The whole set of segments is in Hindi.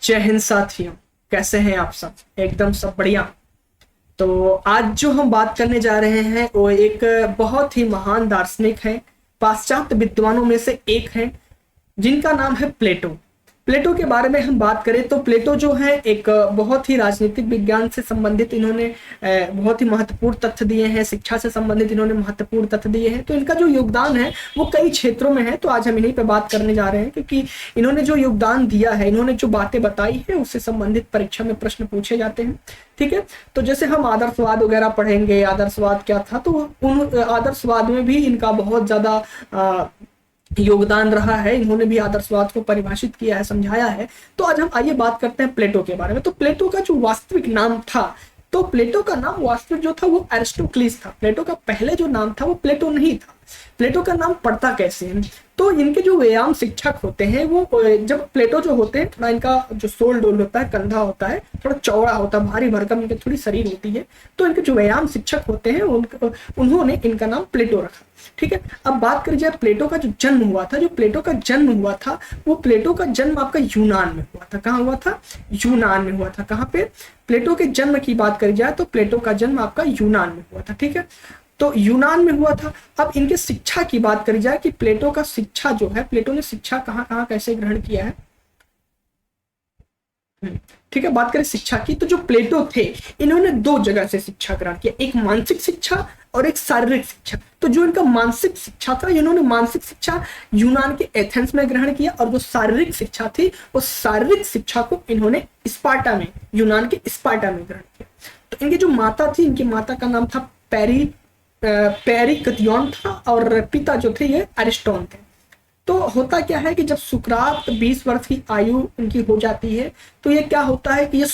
जय हिंद साथियों, कैसे हैं आप सब? एकदम सब बढ़िया। तो आज जो हम बात करने जा रहे हैं वो एक बहुत ही महान दार्शनिक है, पाश्चात्य विद्वानों में से एक है, जिनका नाम है प्लेटो। प्लेटो के बारे में हम बात करें तो प्लेटो जो है एक बहुत ही राजनीतिक विज्ञान से संबंधित इन्होंने बहुत ही महत्वपूर्ण तथ्य दिए हैं, शिक्षा से संबंधित इन्होंने महत्वपूर्ण तथ्य दिए हैं। तो इनका जो योगदान है वो कई क्षेत्रों में है। तो आज हम इन्हीं पे बात करने जा रहे हैं, क्योंकि इन्होंने जो योगदान दिया है, इन्होंने जो बातें बताई है, उससे संबंधित परीक्षा में प्रश्न पूछे जाते हैं। ठीक है, तो जैसे हम आदर्शवाद वगैरह पढ़ेंगे, आदर्शवाद क्या था, तो उन आदर्शवाद में भी इनका बहुत ज्यादा योगदान रहा है। इन्होंने भी आदर्शवाद को परिभाषित किया है, समझाया है। तो आज हम आइए बात करते हैं प्लेटो के बारे में। तो प्लेटो का जो वास्तविक नाम था, तो प्लेटो का नाम वास्तविक जो था वो अरिस्टोक्लिस था। प्लेटो का पहले जो नाम था वो प्लेटो नहीं था। प्लेटो का नाम पड़ता कैसे है? तो इनके जो व्यायाम शिक्षक होते हैं वो, जब प्लेटो जो होते हैं, थोड़ा इनका जो सोल डोल होता है, कंधा होता है, थोड़ा चौड़ा होता है, भारी भरकम इनकी थोड़ी शरीर होती है। तो इनके जो व्यायाम शिक्षक होते हैं उन्होंने इनका नाम प्लेटो रखा। ठीक है, अब बात करी जाए प्लेटो का जो जन्म हुआ था, जो प्लेटो का जन्म हुआ था, वो प्लेटो का जन्म आपका यूनान में हुआ था। कहाँ हुआ था? यूनान में हुआ था। कहाँ पे? प्लेटो के जन्म की बात करी जाए तो प्लेटो का जन्म आपका यूनान में हुआ था। ठीक है, तो यूनान में हुआ था। अब इनके शिक्षा की बात करी जाए कि प्लेटो का शिक्षा जो है, प्लेटो ने शिक्षा कहाँ कहाँ कैसे ग्रहण किया है। ठीक है, बात करें शिक्षा की, तो जो प्लेटो थे इन्होंने दो जगह से शिक्षा ग्रहण किया, एक मानसिक शिक्षा और एक शारीरिक शिक्षा। तो जो इनका मानसिक शिक्षा था, इन्होंने मानसिक शिक्षा यूनान के एथेंस में ग्रहण किया, और जो शारीरिक शिक्षा थी वो शारीरिक शिक्षा को इन्होंने स्पार्टा में, यूनान के स्पार्टा में ग्रहण किया। तो इनकी जो माता थी, इनकी माता का नाम था पेरिकतियोन था, और पिता जो थे ये अरिस्टोन थे। तो होता क्या है कि जब सुकरात 20 वर्ष की आयु उनकी हो जाती है, तो ये क्या होता है कि ये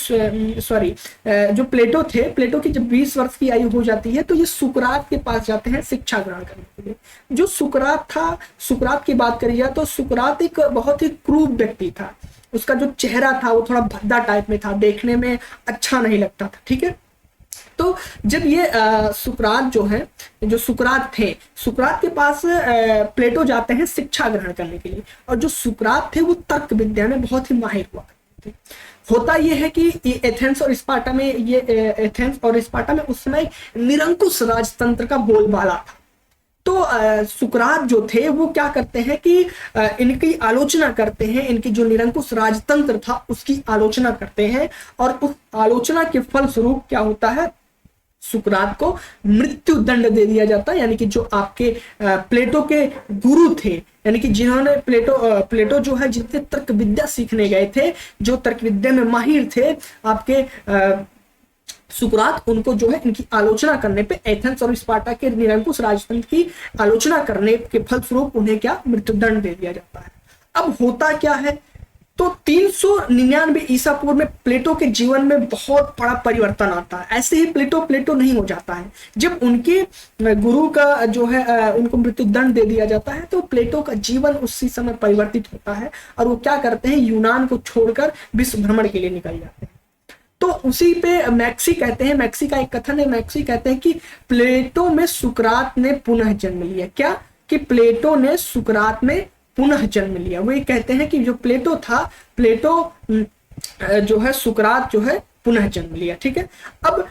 जो प्लेटो थे, प्लेटो की जब 20 वर्ष की आयु हो जाती है तो ये सुकरात के पास जाते हैं शिक्षा ग्रहण करने के लिए। जो सुकरात था, सुकरात की बात करी जाए तो सुकरात एक बहुत ही क्रूर व्यक्ति था। उसका जो चेहरा था वो थोड़ा भद्दा टाइप में था, देखने में अच्छा नहीं लगता था। ठीक है, तो जब ये सुकरात जो है, जो सुकरात थे, सुकरात के पास प्लेटो जाते हैं शिक्षा ग्रहण करने के लिए। और जो सुकरात थे वो तर्क विद्या में बहुत ही माहिर हुआ करते थे। होता ये है कि एथेंस और स्पार्टा में, ये एथेंस और स्पार्टा में उस समय निरंकुश राजतंत्र का बोलबाला था। तो सुकरात जो थे वो क्या करते हैं कि इनकी आलोचना करते हैं, इनकी जो निरंकुश राजतंत्र था उसकी आलोचना करते हैं, और उस आलोचना के फलस्वरूप क्या होता है, सुकरात को मृत्यु दंड दे दिया जाता है। यानी कि जो आपके प्लेटो के गुरु थे, यानी कि जिन्होंने प्लेटो जो है, जितने तर्क विद्या सीखने गए थे, जो तर्क विद्या में माहिर थे आपके सुकरात, उनको जो है इनकी आलोचना करने पे, एथेंस और स्पार्टा के निरंकुश राजतंत्र की आलोचना करने के फलस्वरूप उन्हें क्या, मृत्युदंड दे दिया जाता है। अब होता क्या है, तो 399 ईसा पूर्व में प्लेटो के जीवन में बहुत बड़ा परिवर्तन आता है। ऐसे ही प्लेटो नहीं हो जाता है। जब उनके गुरु का जो है उनको मृत्युदंड दे दिया जाता है, तो प्लेटो का जीवन उसी समय परिवर्तित होता है, और वो क्या करते हैं, यूनान को छोड़कर विश्व भ्रमण के लिए निकल जाते हैं। तो उसी पे मैक्सी कहते हैं, मैक्सी का एक कथन है, मैक्सी कहते हैं कि प्लेटो में सुकरात ने पुनः जन्म लिया। क्या? कि प्लेटो ने सुकरात में पुनः जन्म लिया। वो ये कहते हैं कि जो प्लेटो था, प्लेटो जो है, सुकरात जो है पुनः जन्म लिया। ठीक है, अब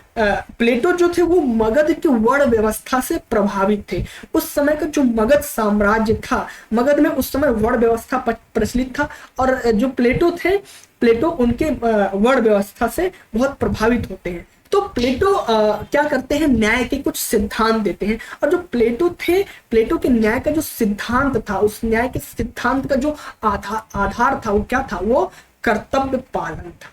प्लेटो जो थे वो मगध के वर्ण व्यवस्था से प्रभावित थे। उस समय का जो मगध साम्राज्य था, मगध में उस समय वर्ण व्यवस्था प्रचलित था, और जो प्लेटो थे, प्लेटो उनके वर्ण व्यवस्था से बहुत प्रभावित होते हैं। तो प्लेटो क्या करते हैं, न्याय के कुछ सिद्धांत देते हैं। और जो प्लेटो थे, प्लेटो के न्याय का जो सिद्धांत था, उस न्याय के सिद्धांत का जो आधार था वो क्या था, वो कर्तव्य पालन था।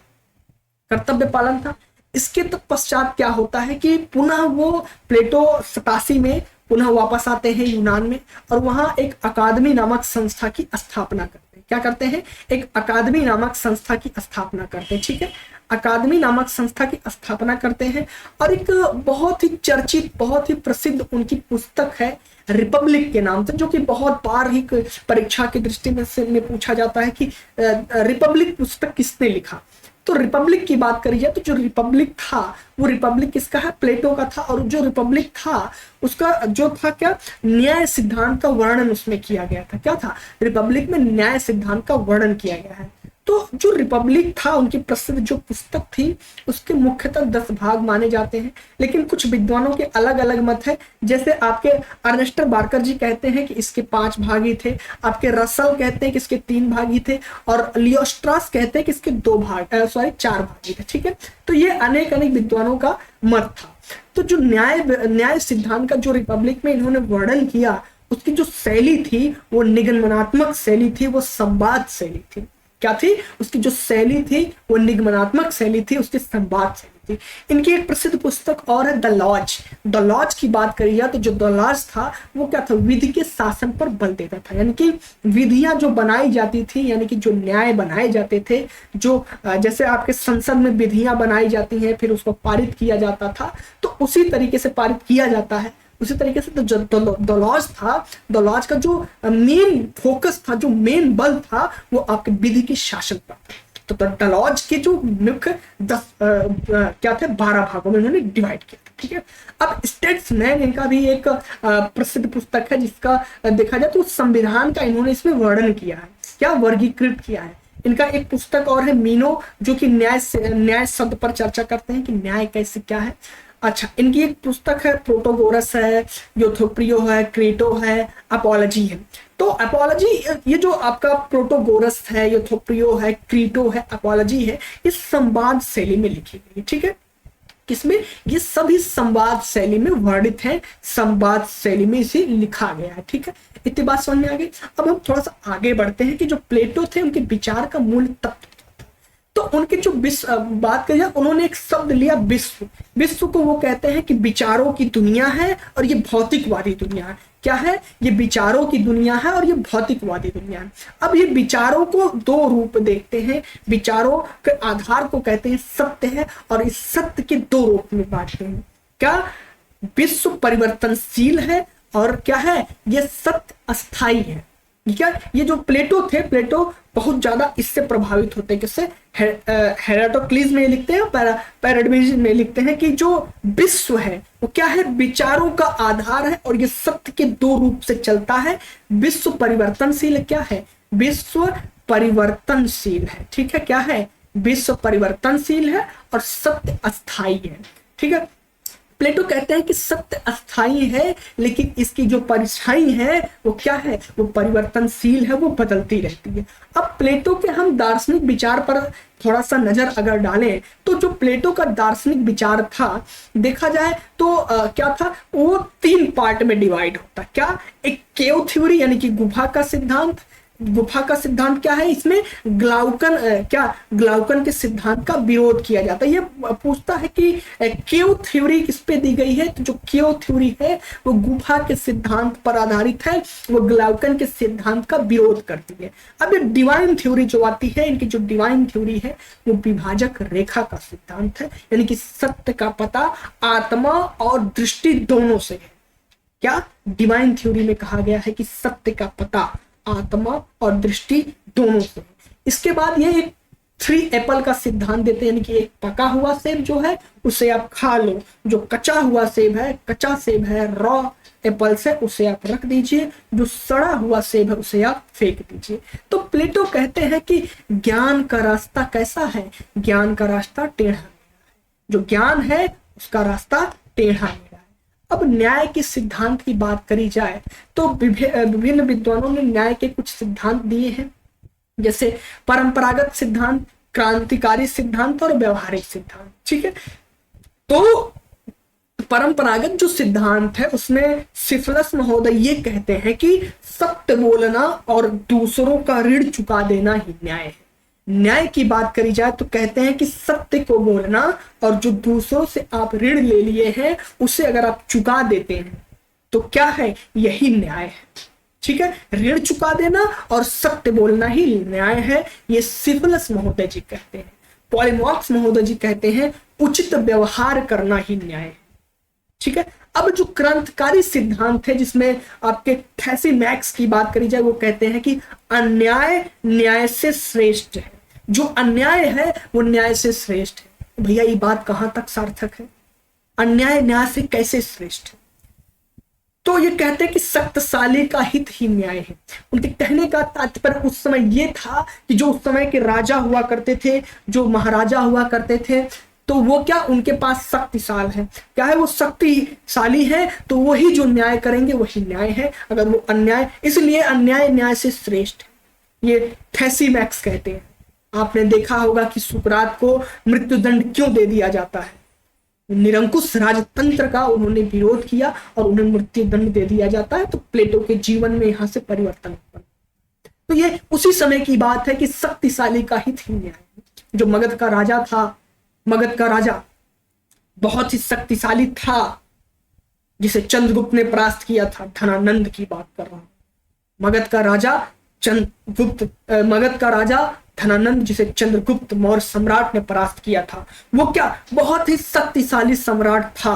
कर्तव्य पालन था। इसके पश्चात क्या होता है कि पुनः वो प्लेटो 87 में पुनः वापस आते हैं यूनान में, और वहां एक अकादमी नामक संस्था की स्थापना करते हैं। क्या करते हैं? एक अकादमी नामक संस्था की स्थापना करते हैं। ठीक है, अकादमी नामक संस्था की स्थापना करते हैं, और एक बहुत ही चर्चित, बहुत ही प्रसिद्ध उनकी पुस्तक है रिपब्लिक के नाम से, जो कि बहुत बार ही परीक्षा की दृष्टि में पूछा जाता है कि रिपब्लिक पुस्तक किसने लिखा। तो रिपब्लिक की बात करी जाए तो जो रिपब्लिक था वो रिपब्लिक किसका है, प्लेटो का था। और जो रिपब्लिक था उसका जो था क्या, न्याय सिद्धांत का वर्णन उसमें किया गया था। क्या था, रिपब्लिक में न्याय सिद्धांत का वर्णन किया गया है। तो जो रिपब्लिक था, उनकी प्रसिद्ध जो पुस्तक थी, उसके मुख्यतः 10 भाग माने जाते हैं, लेकिन कुछ विद्वानों के अलग अलग मत है। जैसे आपके अर्नेस्ट बार्कर जी कहते हैं कि इसके 5 भाग ही थे, आपके रसल कहते हैं कि इसके 3 भाग ही थे, और लियो स्ट्रॉस कहते हैं कि इसके 4 भाग ही थे। ठीक है, तो ये अनेक विद्वानों का मत था। तो जो न्याय सिद्धांत का जो रिपब्लिक में इन्होंने वर्णन किया, उसकी जो शैली थी वो निगमनात्मक शैली थी, वो संवाद शैली थी। क्या थी? उसकी जो शैली थी वो निगमनात्मक शैली थी, उसकी संवाद शैली थी। इनकी एक प्रसिद्ध पुस्तक और है द लॉज। द लॉज की बात करी जाए तो जो द लॉज था वो क्या था? विधि के शासन पर बल देता था, यानी कि विधियां जो बनाई जाती थी, यानी कि जो न्याय बनाए जाते थे, जो जैसे आपके संसद में विधियां बनाई जाती हैं फिर उसको पारित किया जाता था, तो उसी तरीके से पारित किया जाता है। उसी तरीके से तो जो द लॉज था, द लॉज का जो मेन फोकस था, जो मेन बल था, वो आपके विधि के शासन पर था। तो द लॉज के जो मुख्य 12 भागों में उन्होंने डिवाइड किया था। ठीक है, अब स्टेट्समैन इनका भी एक प्रसिद्ध पुस्तक है, जिसका देखा जाए तो संविधान का इन्होंने इसमें वर्णन किया है, क्या वर्गीकृत किया है। इनका एक पुस्तक और है मीनो, जो कि न्याय शब्द पर चर्चा करते हैं कि न्याय कैसे क्या है। अच्छा, इनकी एक पुस्तक है प्रोटोगोरस है, यूथोपियो है, क्रेटो है, अपॉलजी है। तो अपॉलजी, ये जो आपका प्रोटोगोरस है, यूथोपियो है, क्रीटो है, अपॉलजी है, इस संवाद शैली में लिखी गई। ठीक है, किसमें? ये सभी संवाद शैली में वर्णित है, संवाद शैली में इसे लिखा गया है। ठीक है, इतनी बात समझ में आ गई। अब हम थोड़ा सा आगे बढ़ते हैं कि जो प्लेटो थे, उनके विचार का मूल तत्व, तो उनके जो बात करिए, उन्होंने एक शब्द लिया विश्व। विश्व को वो कहते हैं कि विचारों की दुनिया है और ये भौतिकवादी दुनिया है। क्या है? ये विचारों की दुनिया है और ये भौतिकवादी दुनिया है। अब ये विचारों को 2 रूप देखते हैं, विचारों के आधार को कहते हैं सत्य है, और इस सत्य के 2 रूप में बांटते हैं। क्या? विश्व परिवर्तनशील है, और क्या है? ये सत्य अस्थाई है। क्या? ये जो प्लेटो थे, प्लेटो बहुत ज्यादा इससे प्रभावित होते हैं। किससे? हेराटोक्लिस में लिखते हैं, पैराडाइज में लिखते हैं कि जो विश्व है वो क्या है? विचारों का आधार है, और ये सत्य के 2 रूप से चलता है। विश्व परिवर्तनशील क्या है? विश्व परिवर्तनशील है। ठीक है, क्या है? विश्व परिवर्तनशील है और सत्य अस्थाई है। ठीक है, प्लेटो कहते हैं कि सत्य अस्थाई है, लेकिन इसकी जो परछाई है वो क्या है? वो परिवर्तनशील है, वो बदलती रहती है। अब प्लेटो के हम दार्शनिक विचार पर थोड़ा सा नजर अगर डालें, तो जो प्लेटो का दार्शनिक विचार था, देखा जाए तो क्या था? वो 3 पार्ट में डिवाइड होता। क्या? एक केव थ्योरी, यानी कि गुफा का सिद्धांत। गुफा का सिद्धांत क्या है? इसमें ग्लाउकन के सिद्धांत का विरोध किया जाता है। ये पूछता है कि केव थ्योरी किस पे दी गई है? तो जो केव थ्योरी है वो गुफा के सिद्धांत पर आधारित है, वो ग्लाउकन के सिद्धांत का विरोध करती है। अब ये डिवाइन थ्योरी जो आती है, इनकी जो डिवाइन थ्योरी है वो विभाजक रेखा का सिद्धांत है, यानी कि सत्य का पता आत्मा और दृष्टि दोनों से है। क्या? डिवाइन थ्योरी में कहा गया है कि सत्य का पता आत्मा और दृष्टि दोनों से। इसके बाद ये एक 3 एप्पल का सिद्धांत देते हैं, यानी कि एक पका हुआ सेब जो है उसे आप खा लो, जो कच्चा हुआ सेब है, कच्चा सेब है, रॉ एप्पल से, उसे आप रख दीजिए, जो सड़ा हुआ सेब है उसे आप फेंक दीजिए। तो प्लेटो कहते हैं कि ज्ञान का रास्ता कैसा है? ज्ञान का रास्ता टेढ़ा है। जो ज्ञान है उसका रास्ता टेढ़ा है। अब न्याय के सिद्धांत की बात करी जाए तो विभिन्न विद्वानों ने न्याय के कुछ सिद्धांत दिए हैं, जैसे परंपरागत सिद्धांत, क्रांतिकारी सिद्धांत और व्यवहारिक सिद्धांत। ठीक है, तो परंपरागत जो सिद्धांत है उसमें सिफलस महोदय ये कहते हैं कि सत्य बोलना और दूसरों का ऋण चुका देना ही न्याय है। न्याय की बात करी जाए तो कहते हैं कि सत्य को बोलना और जो दूसरों से आप ऋण ले लिए हैं उसे अगर आप चुका देते हैं तो क्या है? यही न्याय है। ठीक है, ऋण चुका देना और सत्य बोलना ही न्याय है, ये सिफलस महोदय जी कहते हैं। पॉलीमॉक्स महोदय जी कहते हैं उचित व्यवहार करना ही न्याय है। ठीक है, अब जो क्रांतिकारी सिद्धांत है जिसमें आपके थैसीमैक्स की बात करी जाए, वो कहते हैं कि अन्याय न्याय से श्रेष्ठ है। जो अन्याय है वो न्याय से श्रेष्ठ है। भैया ये बात कहां तक सार्थक है? अन्याय न्याय से कैसे श्रेष्ठ है? तो ये कहते हैं कि शक्तिशाली का हित ही न्याय है। उनके कहने का तात्पर्य उस समय ये था कि जो उस समय के राजा हुआ करते थे, जो महाराजा हुआ करते थे, तो वो क्या, उनके पास शक्तिशाल है, क्या है, वो शक्तिशाली है, तो वही जो न्याय करेंगे वही न्याय है। अगर वो अन्याय, इसलिए अन्याय न्याय से श्रेष्ठ है, ये थैसीमैक्स कहते हैं। आपने देखा होगा कि सुकरात को मृत्युदंड क्यों दे दिया जाता है, निरंकुश राजतंत्र का उन्होंने विरोध किया और उन्हें मृत्यु दंड दे दिया जाता है। तो प्लेटो के जीवन में यहां से परिवर्तन हुआ। तो ये उसी समय की बात है कि शक्तिशाली का हित ही न्याय। जो मगध का राजा था, मगध का राजा बहुत ही शक्तिशाली था, जिसे चंद्रगुप्त ने परास्त किया था। धनानंद की बात कर रहा हूं। मगध का राजा धनानंद, जिसे चंद्रगुप्त मौर्य सम्राट ने परास्त किया था, वो क्या, बहुत ही शक्तिशाली सम्राट था।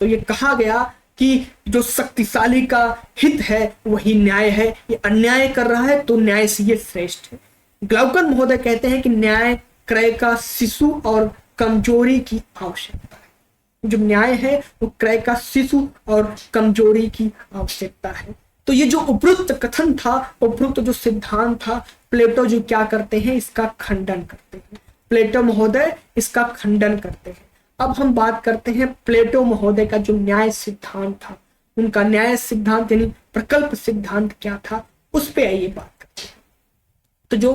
तो ये कहा गया कि जो शक्तिशाली का हित है वही न्याय है, ये अन्याय कर रहा है तो न्याय से ये श्रेष्ठ है। ग्लाउकन महोदय कहते हैं कि न्याय क्रय का शिशु और कमजोरी की आवश्यकता है। जो न्याय है वो क्रय का शिशु और कमजोरी की आवश्यकता है। तो ये जो उपरुक्त कथन था, उपरुक्त जो सिद्धांत था, प्लेटो जो क्या करते हैं, इसका खंडन करते हैं। प्लेटो महोदय इसका खंडन करते हैं। अब हम बात करते हैं प्लेटो महोदय का जो न्याय सिद्धांत था, उनका न्याय सिद्धांत यानी प्रकल्प सिद्धांत क्या था, उस पे आइए बात करते हैं। तो जो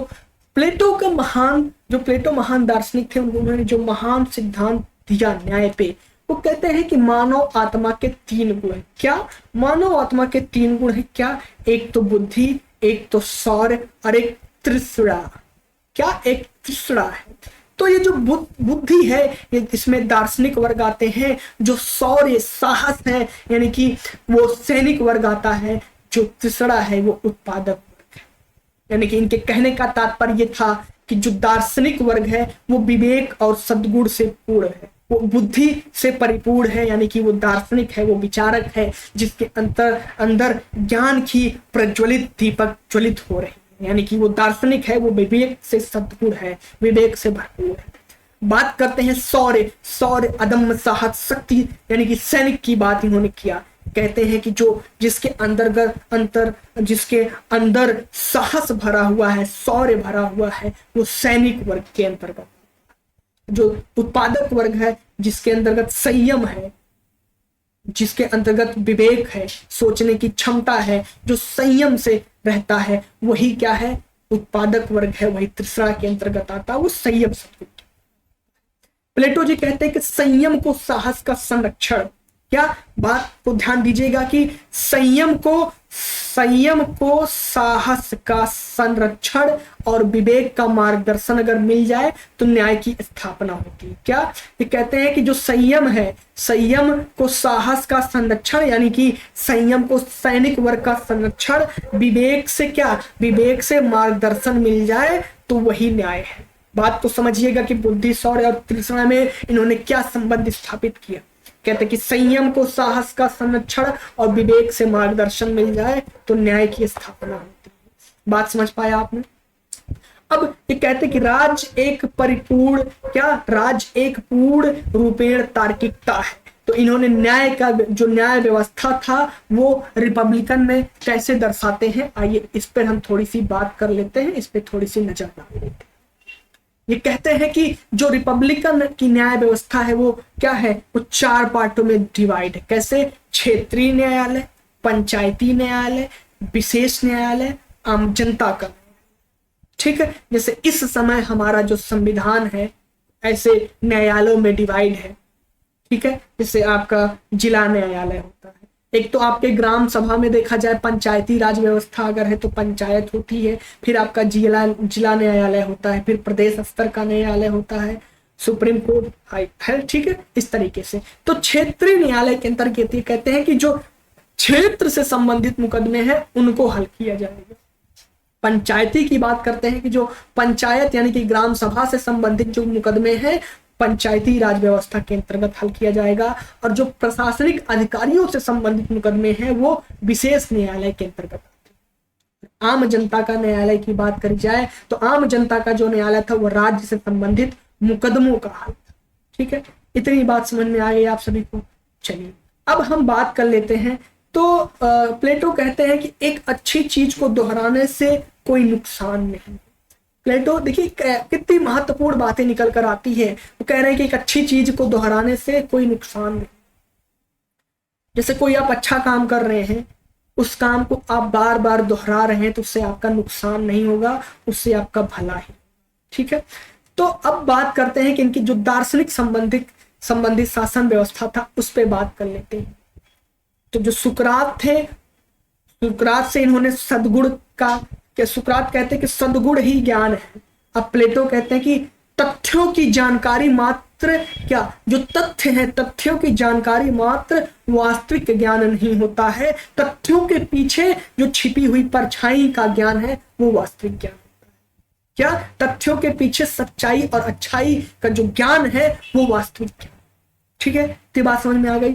प्लेटो महान दार्शनिक थे, उन्होंने जो महान सिद्धांत दिया न्याय पे, वो कहते हैं कि मानव आत्मा के 3 गुण है। क्या मानव आत्मा के 3 गुण है? क्या, एक तो बुद्धि, एक तो शौर्य और एक तृष्णा। क्या, एक तृष्णा है। तो ये जो बुद्धि है, ये इसमें दार्शनिक वर्ग आते हैं। जो शौर्य साहस है, यानी कि वो सैनिक वर्ग आता है। जो तृष्णा है वो उत्पादक वर्ग है। यानी कि इनके कहने का तात्पर्य ये था कि जो दार्शनिक वर्ग है वो विवेक और सद्गुण से पूर्ण है, वो बुद्धि से परिपूर्ण है, यानी कि वो दार्शनिक है, वो विचारक है, जिसके अंदर ज्ञान की प्रज्वलित दीपक ज्वलित हो रही है। यानी कि वो दार्शनिक है, वो विवेक से सद्गुण है, विवेक से भरपूर है। बात करते हैं शौर्य, अदम्य साहस, शक्ति, यानी कि सैनिक की बात इन्होंने किया। कहते हैं कि जिसके अंदर साहस भरा हुआ है, शौर्य भरा हुआ है, वो सैनिक वर्ग के अंतर्गत। जो उत्पादक वर्ग है, जिसके अंतर्गत संयम है, जिसके अंतर्गत विवेक है, सोचने की क्षमता है, जो संयम से रहता है, वही क्या है, उत्पादक वर्ग है। वही तृष्णा के अंतर्गत आता है, वो संयम सद्गुण। प्लेटो जी कहते हैं कि संयम को साहस का संरक्षण, क्या बात को ध्यान दीजिएगा कि संयम को साहस का संरक्षण और विवेक का मार्गदर्शन अगर मिल जाए तो न्याय की स्थापना होती है। क्या ये कहते हैं कि जो संयम है, संयम को साहस का संरक्षण, यानी कि संयम को सैनिक वर्ग का संरक्षण, विवेक से क्या, विवेक से मार्गदर्शन मिल जाए तो वही न्याय है। बात को समझिएगा कि बुद्धि, शौर्य और तृष्णा में इन्होंने क्या संबंध स्थापित किया। कहते हैं कि संयम को साहस का संरक्षण और विवेक से मार्गदर्शन मिल जाए तो न्याय की स्थापना होती है। बात समझ पाया आपने? अब ये कहते हैं कि राज एक पूर्ण रूपेण तार्किकता है। तो इन्होंने न्याय का जो न्याय व्यवस्था था वो रिपब्लिकन में कैसे दर्शाते हैं, आइए इस पर हम थोड़ी सी बात कर लेते हैं, इस पर थोड़ी सी नजर डाल लेते हैं। ये कहते हैं कि जो रिपब्लिकन की न्याय व्यवस्था है वो क्या है, वो 4 पार्टों में डिवाइड है। कैसे? क्षेत्रीय न्यायालय, पंचायती न्यायालय, विशेष न्यायालय, आम जनता का। ठीक है, जैसे इस समय हमारा जो संविधान है ऐसे न्यायालयों में डिवाइड है। ठीक है, जैसे आपका जिला न्यायालय होता है, एक तो आपके ग्राम सभा में देखा जाए पंचायती राज व्यवस्था अगर है तो पंचायत होती है, फिर आपका जिला न्यायालय होता है, फिर प्रदेश स्तर का न्यायालय होता है, सुप्रीम कोर्ट, हाई है। ठीक है, इस तरीके से। तो क्षेत्रीय न्यायालय के अंतर्गत ये कहते हैं कि जो क्षेत्र से संबंधित मुकदमे हैं उनको हल किया जाएगा। पंचायती की बात करते हैं कि जो पंचायत यानी कि ग्राम सभा से संबंधित जो मुकदमे हैं पंचायती राज व्यवस्था के अंतर्गत हल किया जाएगा, और जो प्रशासनिक अधिकारियों से संबंधित मुकदमे हैं वो विशेष न्यायालय के अंतर्गत आते हैं। आम जनता का न्यायालय की बात करी जाए तो आम जनता का जो न्यायालय था वो राज्य से संबंधित मुकदमों का हल था। ठीक है, इतनी बात समझ में आ गई आप सभी को? चलिए अब हम बात कर लेते हैं। तो तो प्लेटो कहते हैं कि एक अच्छी चीज को दोहराने से कोई नुकसान नहीं। प्लेटो देखिए कितनी महत्वपूर्ण बातें निकल कर आती है। वो कह रहे हैं कि एक अच्छी चीज को दोहराने से कोई नुकसान नहीं। जैसे कोई आप अच्छा काम कर रहे हैं, उस काम को आप बार बार दोहरा रहे हैं, तो उससे आपका नुकसान नहीं होगा, उससे आपका भला ही। ठीक है, तो अब बात करते हैं कि इनकी जो दार्शनिक संबंधित शासन व्यवस्था था उस पर बात कर लेते हैं। तो जो सुकरात थे, सुकरात से इन्होंने सद्गुण का, सुकरात कहते हैं कि सद्गुण ही ज्ञान है। अब प्लेटो कहते हैं कि तथ्यों की जानकारी मात्र, क्या जो तथ्य है, तथ्यों की जानकारी मात्र वास्तविक ज्ञान नहीं होता है। तथ्यों के पीछे जो छिपी हुई परछाई का ज्ञान है वो वास्तविक ज्ञान होता है। क्या तथ्यों के पीछे सच्चाई और अच्छाई का जो ज्ञान है वो वास्तविक ज्ञान। ठीक है, तो बात समझ में आ गई।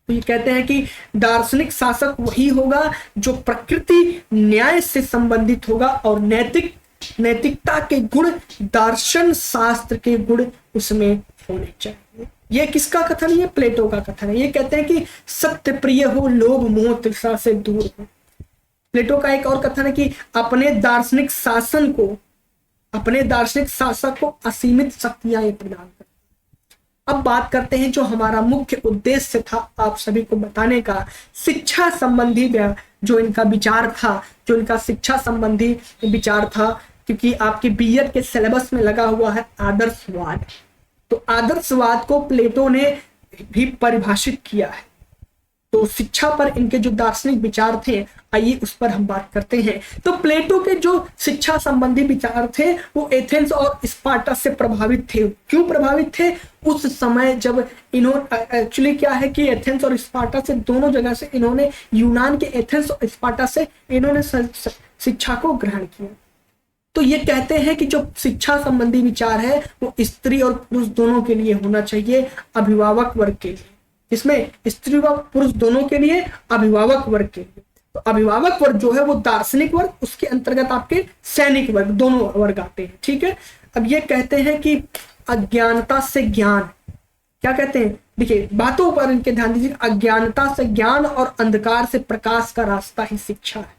तो ये कहते हैं कि दार्शनिक शासक वही होगा जो प्रकृति न्याय से संबंधित होगा और नैतिकता के गुण, दर्शन शास्त्र के गुण उसमें होने चाहिए। ये किसका कथन है? ये प्लेटो का कथन है। ये कहते हैं कि सत्य प्रिय हो, लोभ मोह तृष्णा से दूर हो। प्लेटो का एक और कथन है कि अपने दार्शनिक शासक को असीमित शक्तियां प्रदान कर। अब बात करते हैं जो हमारा मुख्य उद्देश्य था आप सभी को बताने का, शिक्षा संबंधी जो इनका विचार था, जो इनका शिक्षा संबंधी विचार था, क्योंकि आपके बीएड के सिलेबस में लगा हुआ है आदर्शवाद। तो आदर्शवाद को प्लेटो ने भी परिभाषित किया है। तो शिक्षा पर इनके जो दार्शनिक विचार थे, आइए उस पर हम बात करते हैं। तो प्लेटो के जो शिक्षा संबंधी विचार थे वो एथेंस और स्पार्टा से प्रभावित थे। क्यों प्रभावित थे? उस समय जब इन्होंने, एक्चुअली क्या है कि एथेंस और स्पार्टा से, दोनों जगह से इन्होंने, यूनान के एथेंस और स्पार्टा से इन्होंने शिक्षा को ग्रहण किया। तो ये कहते हैं कि जो शिक्षा संबंधी विचार है वो स्त्री और पुरुष दोनों के लिए होना चाहिए, अभिभावक वर्ग के लिए। इसमें स्त्री व पुरुष दोनों के लिए, अभिभावक वर्ग के लिए। तो अभिभावक वर्ग जो है वो दार्शनिक वर्ग, उसके अंतर्गत आपके सैनिक वर्ग, दोनों वर्ग आते हैं। ठीक है, अब ये कहते हैं कि अज्ञानता से ज्ञान, क्या कहते हैं, देखिए बातों पर इनके ध्यान दीजिए। अज्ञानता से ज्ञान और अंधकार से प्रकाश का रास्ता ही शिक्षा है।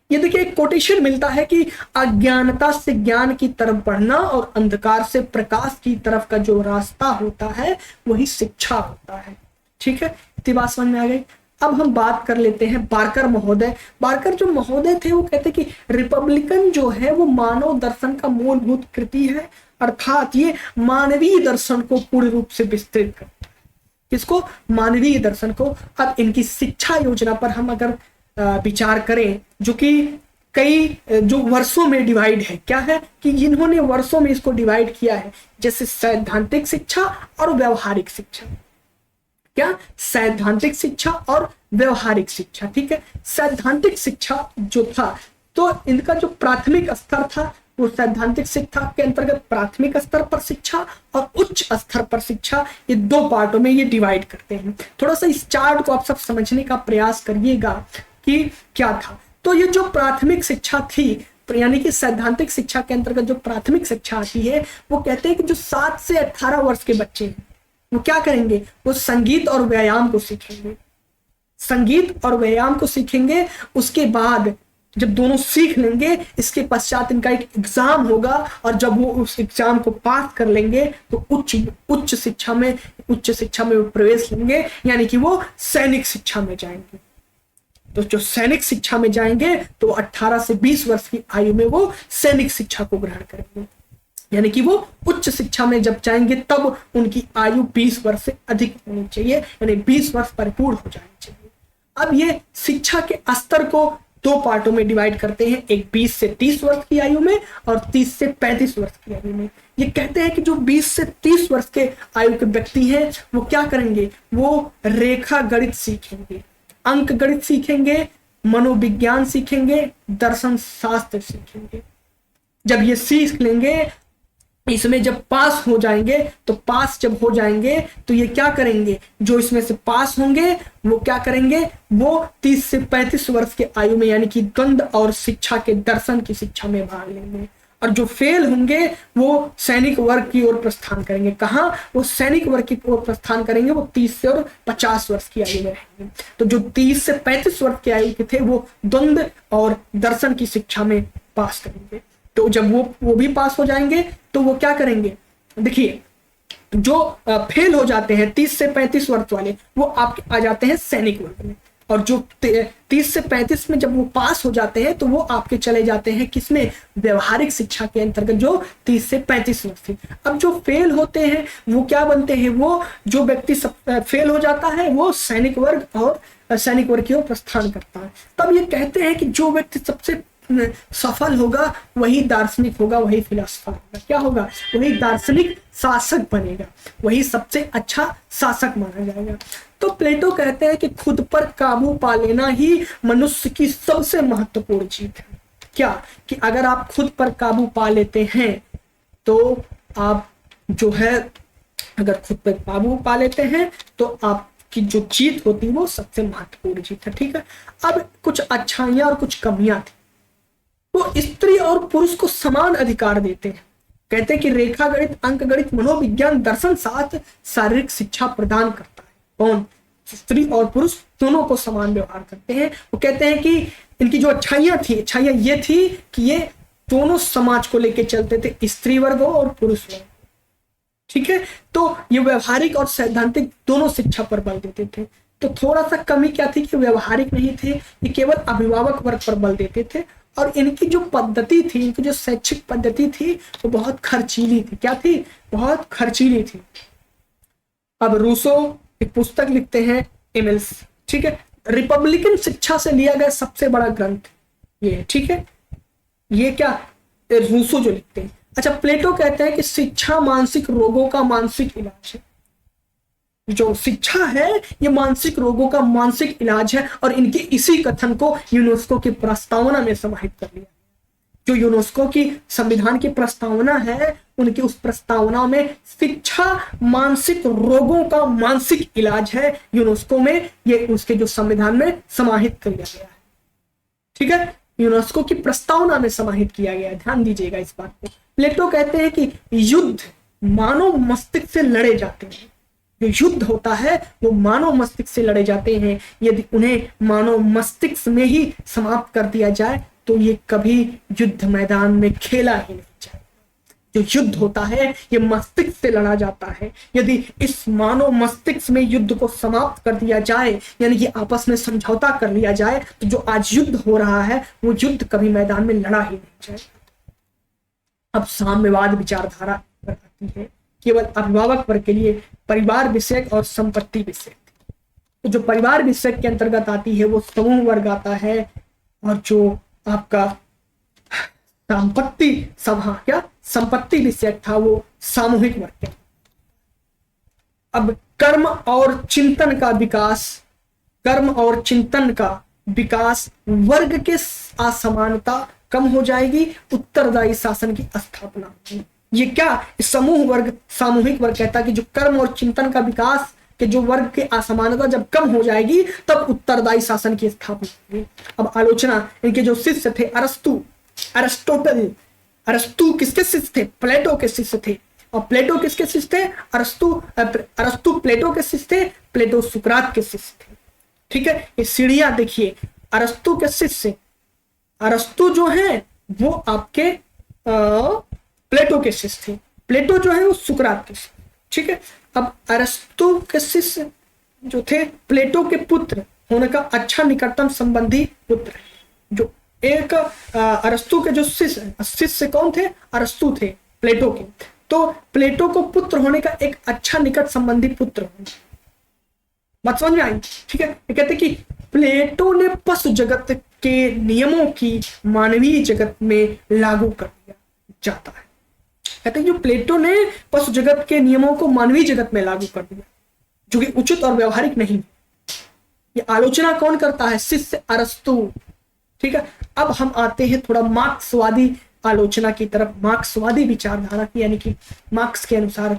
ये देखिए एक कोटेशन मिलता है कि अज्ञानता से ज्ञान की तरफ बढ़ना और अंधकार से प्रकाश की तरफ का जो रास्ता होता है वही शिक्षा होता है। ठीक है, इतनी बात समझ में आ गई। अब हम बात कर लेते हैं बार्कर महोदय। बार्कर जो महोदय थे वो कहते कि रिपब्लिकन जो है वो मानव दर्शन का मूलभूत कृति है, अर्थात ये मानवीय दर्शन को पूर्ण रूप से विस्तृत करता है। किसको? मानवीय दर्शन को। अब इनकी शिक्षा योजना पर हम अगर विचार करें, जो कि कई जो वर्षों में डिवाइड है, क्या है कि जिन्होंने वर्षों में इसको डिवाइड किया है, जैसे सैद्धांतिक शिक्षा और व्यवहारिक शिक्षा। क्या? सैद्धांतिक शिक्षा और व्यवहारिक शिक्षा। ठीक है, सैद्धांतिक शिक्षा जो था तो इनका जो प्राथमिक स्तर था वो सैद्धांतिक शिक्षा के अंतर्गत प्राथमिक स्तर पर शिक्षा और उच्च स्तर पर शिक्षा, ये दो पार्टों में ये डिवाइड करते हैं। थोड़ा सा इस चार्ट को आप सब समझने का प्रयास करिएगा कि क्या था। तो ये जो प्राथमिक शिक्षा थी, यानी कि सैद्धांतिक शिक्षा के अंतर्गत जो प्राथमिक शिक्षा आती है, वो कहते हैं कि जो 7 से 18 वर्ष के बच्चे हैं वो क्या करेंगे? वो संगीत और व्यायाम को सीखेंगे। संगीत और व्यायाम को सीखेंगे। उसके बाद जब दोनों सीख लेंगे, इसके पश्चात इनका एक एग्जाम होगा और जब वो उस एग्जाम को पास कर लेंगे तो उच्च शिक्षा में वो प्रवेश लेंगे, यानी कि वो सैनिक शिक्षा में जाएंगे। तो जो सैनिक शिक्षा में जाएंगे तो 18 से 20 वर्ष की आयु में वो सैनिक शिक्षा को ग्रहण करेंगे, यानी कि वो उच्च शिक्षा में जब जाएंगे तब उनकी आयु 20 वर्ष से अधिक होनी चाहिए, यानी 20 वर्ष परिपूर्ण हो जानी चाहिए। अब ये शिक्षा के स्तर को दो पार्टों में डिवाइड करते हैं, एक 20 से 30 वर्ष की आयु में और 30 से 35 वर्ष की आयु में। ये कहते हैं कि जो 20 से 30 वर्ष के आयु के व्यक्ति हैं वो क्या करेंगे? वो रेखा गणित सीखेंगे, अंक गणित सीखेंगे, मनोविज्ञान सीखेंगे, दर्शन शास्त्र सीखेंगे। जब ये सीख लेंगे, इसमें जब पास हो जाएंगे तो ये क्या करेंगे? जो इसमें से पास होंगे वो क्या करेंगे? वो 30 से 35 वर्ष के आयु में, यानी कि द्वंद्व और शिक्षा के दर्शन की शिक्षा में भाग लेंगे। और जो फेल होंगे वो सैनिक वर्ग की ओर प्रस्थान करेंगे। कहाँ? वो सैनिक वर्ग की ओर प्रस्थान करेंगे। वो 30 से और 50 वर्ष की आयु में रहेंगे। तो जो 30 से 35 वर्ष की आयु के थे वो द्वंद्व और दर्शन की शिक्षा में पास करेंगे। तो जब वो भी पास हो जाएंगे तो वो क्या करेंगे? देखिए, जो फेल हो जाते हैं 30 से 35 वर्ष वाले, वो आपके आ जाते हैं सैनिक वर्ग में। और जो 30 से 35 में जब वो पास हो जाते हैं तो वो आपके चले जाते हैं किसमें? व्यवहारिक शिक्षा के अंतर्गत, जो 30 से 35 वर्ष थी। अब जो फेल होते हैं वो क्या बनते हैं? वो जो व्यक्ति फेल हो जाता है वो सैनिक वर्ग और सैनिक वर्ग की ओर प्रस्थान करता है। तब ये कहते हैं कि जो व्यक्ति सबसे सफल होगा वही दार्शनिक होगा, वही फिलोसोफर होगा। क्या होगा? वही दार्शनिक शासक बनेगा, वही सबसे अच्छा शासक माना जाएगा। तो प्लेटो कहते हैं कि खुद पर काबू पा लेना ही मनुष्य की सबसे महत्वपूर्ण जीत है। क्या? कि अगर आप खुद पर काबू पा लेते हैं तो आप जो है, अगर खुद पर काबू पा लेते हैं तो आपकी जो जीत होती है वो सबसे महत्वपूर्ण जीत है। ठीक है। अब कुछ अच्छाइयां और कुछ कमियां थी। वो स्त्री और पुरुष को समान अधिकार देते हैं। कहते हैं कि रेखा गणित, अंक गणित, मनोविज्ञान, दर्शन शास्त्र शारीरिक शिक्षा प्रदान करता है। कौन? स्त्री और पुरुष दोनों को समान व्यवहार करते हैं। वो कहते हैं कि इनकी जो अच्छाइयां ये थी कि ये दोनों समाज को लेकर चलते थे, स्त्री वर्ग हो और पुरुष वर्ग। ठीक है। तो ये व्यवहारिक और सैद्धांतिक दोनों शिक्षा पर बल देते थे। तो थोड़ा सा कमी क्या थी कि व्यवहारिक नहीं थे, ये केवल अभिभावक वर्ग पर बल देते थे। और इनकी जो पद्धति थी, इनकी जो शैक्षिक पद्धति थी वो बहुत खर्चीली थी। क्या थी? बहुत खर्चीली थी। अब रूसो एक पुस्तक लिखते हैं, एमिल्स। ठीक है। रिपब्लिकन शिक्षा से लिया गया सबसे बड़ा ग्रंथ ये। ठीक है। ये क्या? रूसो जो लिखते हैं। अच्छा, प्लेटो कहते हैं कि शिक्षा मानसिक रोगों का मानसिक इलाज है। जो शिक्षा है ये मानसिक रोगों का मानसिक इलाज है। और इनके इसी कथन को यूनेस्को की प्रस्तावना में समाहित कर लिया। जो यूनेस्को की संविधान की प्रस्तावना है, उनकी उस प्रस्तावना में शिक्षा मानसिक रोगों का मानसिक इलाज है। यूनेस्को में ये उसके जो संविधान में समाहित कर लिया गया है। ठीक है। यूनेस्को की प्रस्तावना में समाहित किया गया है। ध्यान दीजिएगा इस बात को। प्लेटो कहते हैं कि युद्ध मानव मस्तिष्क से लड़े जाते हैं। जो युद्ध होता है वो मानव मस्तिष्क से लड़े जाते हैं। यदि उन्हें मानव मस्तिष्क में ही समाप्त कर दिया जाए तो ये कभी युद्ध मैदान में खेला ही नहीं जाएगा। जो युद्ध होता है ये मस्तिष्क से लड़ा जाता है। यदि इस मानव मस्तिष्क में युद्ध को समाप्त कर दिया जाए, यानी कि आपस में समझौता कर लिया जाए, तो जो आज युद्ध हो रहा है वो युद्ध कभी मैदान में लड़ा ही नहीं जाएगा। अब साम्यवाद विचारधारा आती है, केवल अभिभावक वर्ग के लिए परिवार विषयक और संपत्ति विषयक। तो जो परिवार विषयक के अंतर्गत आती है वो समूह वर्ग आता है। और जो आपका संपत्ति विषयक था वो सामूहिक वर्ग। अब कर्म और चिंतन का विकास, वर्ग के असमानता कम हो जाएगी, उत्तरदायी शासन की स्थापना होगी। ये क्या? समूह वर्ग, सामूहिक वर्ग कहता है कि जो कर्म और चिंतन का विकास के जो वर्ग की असमानता जब कम हो जाएगी तब उत्तरदायी शासन की स्थापना होगी। अब आलोचना, इनके जो शिष्य थे अरस्तु किसके शिष्य थे? प्लेटो के शिष्य थे। और प्लेटो किसके शिष्य थे? अरस्तु प्लेटो के शिष्य थे, प्लेटो सुकरात के शिष्य थे। ठीक है। ये सीढ़ियां देखिए, अरस्तु के शिष्य, अरस्तु जो है वो आपके प्लेटो के शिष्य थे, प्लेटो जो है वो सुकरात के शिष्य। ठीक है। अब अरस्तु के शिष्य जो थे प्लेटो के पुत्र होने का अच्छा निकटतम संबंधी पुत्र है। जो एक अरस्तु के जो शिष्य कौन थे? अरस्तु थे प्लेटो के। तो प्लेटो को पुत्र होने का एक अच्छा निकट संबंधी पुत्र होने, बात समझ में आई? ठीक है। ये कहते कि प्लेटो ने पशु जगत के नियमों की मानवीय जगत में लागू कर दिया जाता है। कहते हैं जो प्लेटो ने पशु जगत के नियमों को मानवीय जगत में लागू कर दिया, जो कि उचित और व्यवहारिक नहीं। ये आलोचना कौन करता है? शिष्य अरस्तु। ठीक है। अब हम आते हैं थोड़ा मार्क्सवादी आलोचना की तरफ, मार्क्सवादी विचारधारा की, यानी कि मार्क्स के अनुसार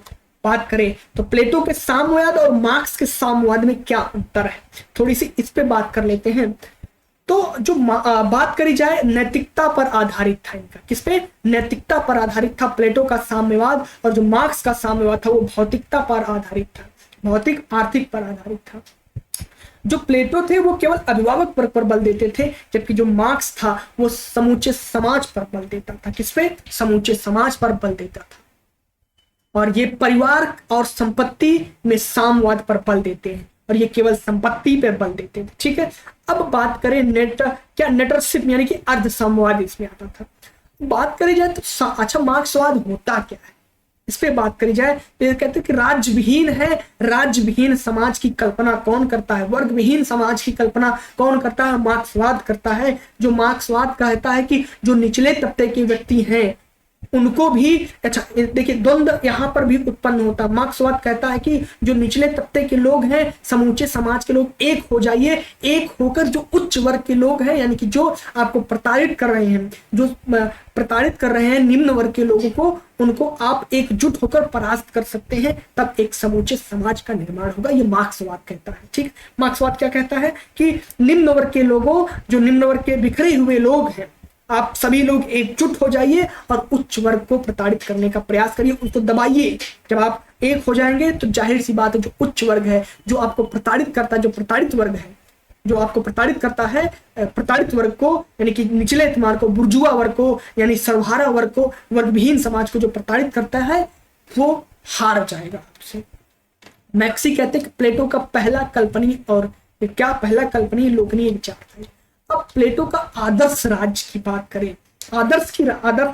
बात करें तो प्लेटो के साम्यवाद और मार्क्स के साम्यवाद में क्या अंतर है, थोड़ी सी इस पे बात कर लेते हैं। तो जो बात करी जाए नैतिकता पर आधारित था इनका, किस पे? नैतिकता पर आधारित था प्लेटो का साम्यवाद, और जो मार्क्स का साम्यवाद था वो भौतिकता पर आधारित था, भौतिक आर्थिक पर आधारित था। जो प्लेटो थे वो केवल अभिभावक पर बल देते थे, जबकि जो मार्क्स था वो समूचे समाज पर बल देता था। किस पे? समूचे समाज पर बल देता था। और ये परिवार और संपत्ति में साम्यवाद पर बल देते हैं, और ये केवल संपत्ति पर बल देते थे। ठीक है, अब बात करें नेटरशिप यानी कि अर्ध साम्यवाद इसमें आता था। बात करी जाए तो अच्छा मार्क्सवाद होता क्या है, इस पे बात करी जाए तो कहते हैं कि राज्य विहीन है, राज्य विहीन समाज की कल्पना कौन करता है? वर्ग विहीन समाज की कल्पना कौन करता है? मार्क्सवाद करता है। जो मार्क्सवाद कहता है कि जो निचले तबके के व्यक्ति हैं उनको भी, अच्छा देखिए द्वंद्व यहाँ पर भी उत्पन्न होता है। मार्क्सवाद कहता है कि जो निचले तबके के लोग हैं, समूचे समाज के लोग एक हो जाइए, एक होकर जो उच्च वर्ग के लोग हैं, यानी कि जो आपको प्रताड़ित कर रहे हैं, जो प्रताड़ित कर रहे हैं निम्न वर्ग के लोगों को, उनको आप एकजुट होकर परास्त कर सकते हैं, तब एक समूचे समाज का निर्माण होगा। ये मार्क्सवाद कहता है। ठीक, मार्क्सवाद क्या कहता है कि निम्न वर्ग के लोगों, जो निम्न वर्ग के बिखरे हुए लोग हैं, आप सभी लोग एकजुट हो जाइए और उच्च वर्ग को प्रताड़ित करने का प्रयास करिए, उसको दबाइए। जब आप एक हो जाएंगे तो जाहिर सी बात है जो उच्च वर्ग है, जो आपको प्रताड़ित करता है, जो प्रताड़ित वर्ग है, जो आपको प्रताड़ित करता है, प्रताड़ित वर्ग को यानी कि निचले तबके को, बुर्जुआ वर्ग को यानी सर्वहारा वर्ग को, वर्गविहीन समाज को जो प्रताड़ित करता है वो हार जाएगा आपसे। मैक्सी कहते हैं कि प्लेटो का पहला कल्पनीय और क्या पहला कल्पनीय लोकनीय विचार था। अब प्लेटो का आदर्श राज्य की बात करें, आदर्श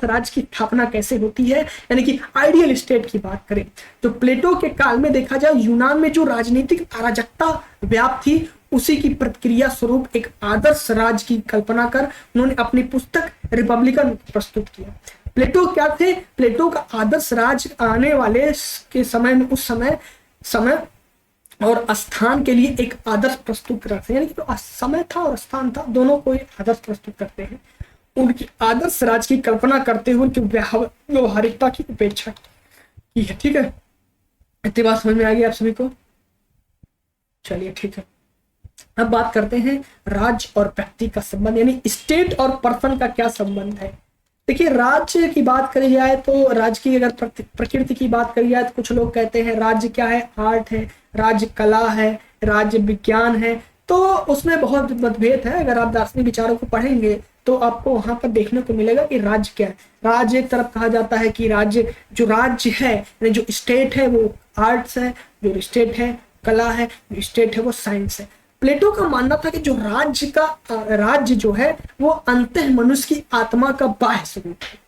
राज्य की स्थापना कैसे होती है, यानी कि आइडियल स्टेट की बात करें, तो प्लेटो के काल में देखा जाए यूनान में जो राजनीतिक अराजकता व्याप्त थी, उसी की प्रतिक्रिया स्वरूप एक आदर्श राज्य की कल्पना कर उन्होंने अपनी पुस्तक रिपब्लिकन प्रस्तुत किया। प्लेटो क्या थे? प्लेटो का आदर्श राज्य आने वाले के समय में, उस समय और स्थान के लिए एक आदर्श प्रस्तुत करते हैं, यानी कि जो समय था और स्थान था दोनों को एक आदर्श प्रस्तुत करते हैं। उनकी आदर्श राज्य की कल्पना करते हुए उनकी व्यवहारिकता की उपेक्षा की है। ठीक है, इतनी बात समझ में आ गई आप सभी को? चलिए ठीक है, अब बात करते हैं राज्य और व्यक्ति का संबंध, यानी स्टेट और पर्सन का क्या संबंध है। देखिए राज्य की बात करी जाए तो राज्य की अगर प्रकृति की बात करी जाए तो कुछ लोग कहते हैं राज्य क्या है? आर्ट है, राज्य कला है, राज्य विज्ञान है, तो उसमें बहुत मतभेद है। अगर आप दार्शनिक विचारों को पढ़ेंगे तो आपको वहां पर देखने को मिलेगा कि राज्य क्या है। राज्य एक तरफ कहा जाता है कि राज्य, जो राज्य है यानी जो स्टेट है वो आर्ट्स है, जो स्टेट है कला है, जो स्टेट है वो साइंस है। प्लेटो का मानना था कि जो राज्य जो है वो अंतः मनुष्य की आत्मा का बाह्य स्वरूप है,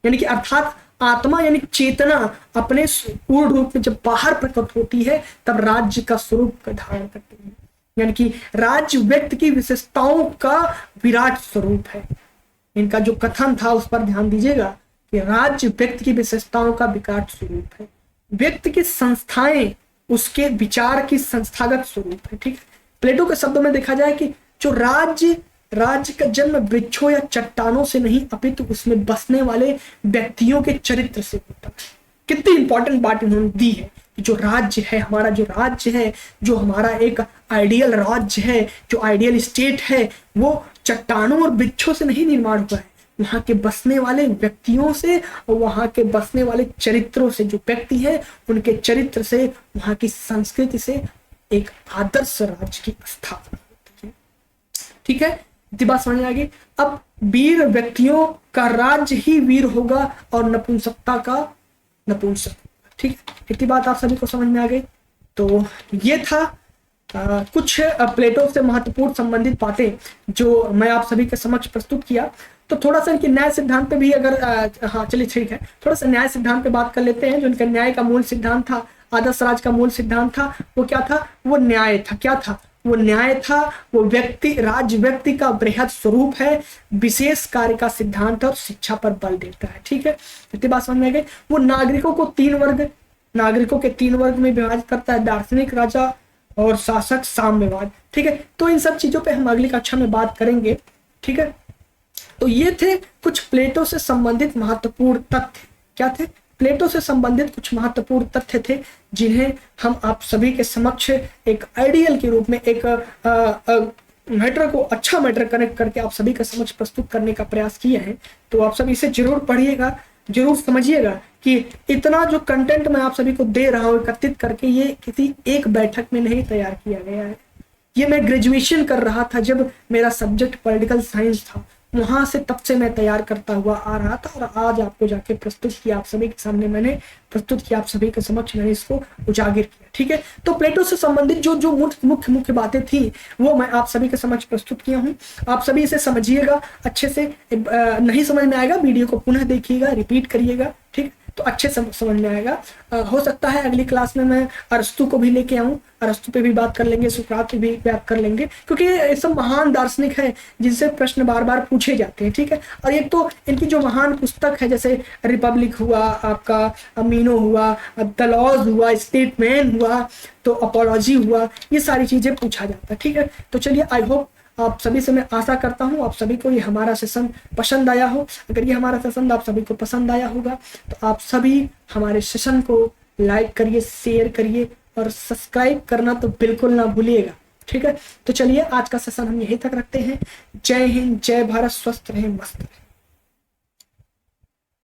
यानी कि अर्थात आत्मा यानी चेतना अपने पूर्ण रूप में जब बाहर प्रकट होती है तब राज्य का स्वरूप का धारण करती है, यानी कि राज्य व्यक्ति की विशेषताओं का विराट स्वरूप है। इनका जो कथन था उस पर ध्यान दीजिएगा कि राज्य व्यक्ति की विशेषताओं का विराट स्वरूप है, व्यक्ति की संस्थाएं उसके विचार की संस्थागत स्वरूप है। ठीक है, प्लेटो के शब्दों में देखा जाए कि जो राज्य का जन्म वृक्षों या चट्टानों से नहीं अपितु उसमें बसने वाले व्यक्तियों के चरित्र से होता है। कितनी इंपॉर्टेंट बात इन्होंने दी है कि जो राज्य है, हमारा जो राज्य है, जो हमारा एक आइडियल राज्य है, जो आइडियल स्टेट है, वो चट्टानों और वृक्षों से नहीं निर्माण हुआ है, वहां के बसने वाले व्यक्तियों से और वहां के बसने वाले चरित्रों से, जो व्यक्ति हैं उनके चरित्र से, वहां की संस्कृति से एक आदर्श राज्य की स्थापना होती है। ठीक है, इतनी बात समझ में आ गई। अब वीर व्यक्तियों का राज्य ही वीर होगा और नपुंसकता का नपुंसक। ठीक, इतनी बात आप सभी को समझ में आ गई। तो ये था कुछ प्लेटो से महत्वपूर्ण संबंधित बातें जो मैं आप सभी के समक्ष प्रस्तुत किया। तो थोड़ा सा इनके न्याय सिद्धांत पे भी अगर हाँ चलिए ठीक है, थोड़ा सा न्याय सिद्धांत पे बात कर लेते हैं। जो इनका न्याय का मूल सिद्धांत था, आदर्श राज का मूल सिद्धांत था, वो क्या था? वो न्याय था। क्या था? वो न्याय था। वो राज्य व्यक्ति का बृहद स्वरूप है, विशेष कार्य का सिद्धांत और शिक्षा पर बल देता है। ठीक है, इतनी बात समझ में आ गई। वो नागरिकों के तीन वर्ग में विभाजित करता है, दार्शनिक, राजा और शासक, साम्यवाद। ठीक है, तो इन सब चीजों पे हम अगली कक्षा में बात करेंगे। ठीक है, तो ये थे कुछ प्लेटो से संबंधित महत्वपूर्ण तथ्य। क्या थे? प्लेटो से संबंधित कुछ महत्वपूर्ण तथ्य थे जिन्हें हम आप सभी के समक्ष एक आइडियल के रूप में, एक मैटर को, अच्छा मैटर कनेक्ट करके आप सभी के समक्ष प्रस्तुत करने का प्रयास किए हैं। तो आप सभी इसे जरूर पढ़िएगा, जरूर समझिएगा कि इतना जो कंटेंट मैं आप सभी को दे रहा हूँ एकत्रित करके, ये किसी एक बैठक में नहीं तैयार किया गया है। ये मैं ग्रेजुएशन कर रहा था जब मेरा सब्जेक्ट पॉलिटिकल साइंस था, वहां से तब से मैं तैयार करता हुआ आ रहा था और आज आपको जाके प्रस्तुत किया, आप सभी के सामने मैंने प्रस्तुत किया, आप सभी के समक्ष मैंने इसको उजागर किया। ठीक है, तो प्लेटो से संबंधित जो जो मुख्य बातें थी वो मैं आप सभी के समक्ष प्रस्तुत किया हूँ। आप सभी इसे समझिएगा अच्छे से, नहीं समझ में आएगा वीडियो को पुनः देखिएगा, रिपीट करिएगा, ठीक, तो अच्छे समझ में आएगा। हो सकता है अगली क्लास में मैं अरस्तु को भी लेके आऊं, अरस्तु पे भी बात कर लेंगे, सुकरात पे भी बात कर लेंगे, क्योंकि ये सब महान दार्शनिक है जिनसे प्रश्न बार बार पूछे जाते हैं। ठीक है, और एक तो इनकी जो महान पुस्तक है, जैसे रिपब्लिक हुआ, आपका अमीनो हुआ, द लॉज हुआ, स्टेटमैन हुआ, तो अपोलॉजी हुआ, ये सारी चीजें पूछा जाता है। ठीक है, तो चलिए, आई होप आप सभी से मैं आशा करता हूं आप सभी को ये हमारा सेशन पसंद आया हो। अगर ये हमारा सेशन आप सभी को पसंद आया होगा तो आप सभी हमारे सेशन को लाइक करिए, शेयर करिए और सब्सक्राइब करना तो बिल्कुल ना भूलिएगा। ठीक है, तो चलिए आज का सेशन हम यहीं तक रखते हैं। जय हिंद, जय भारत, स्वस्थ रहें, मस्त रहें।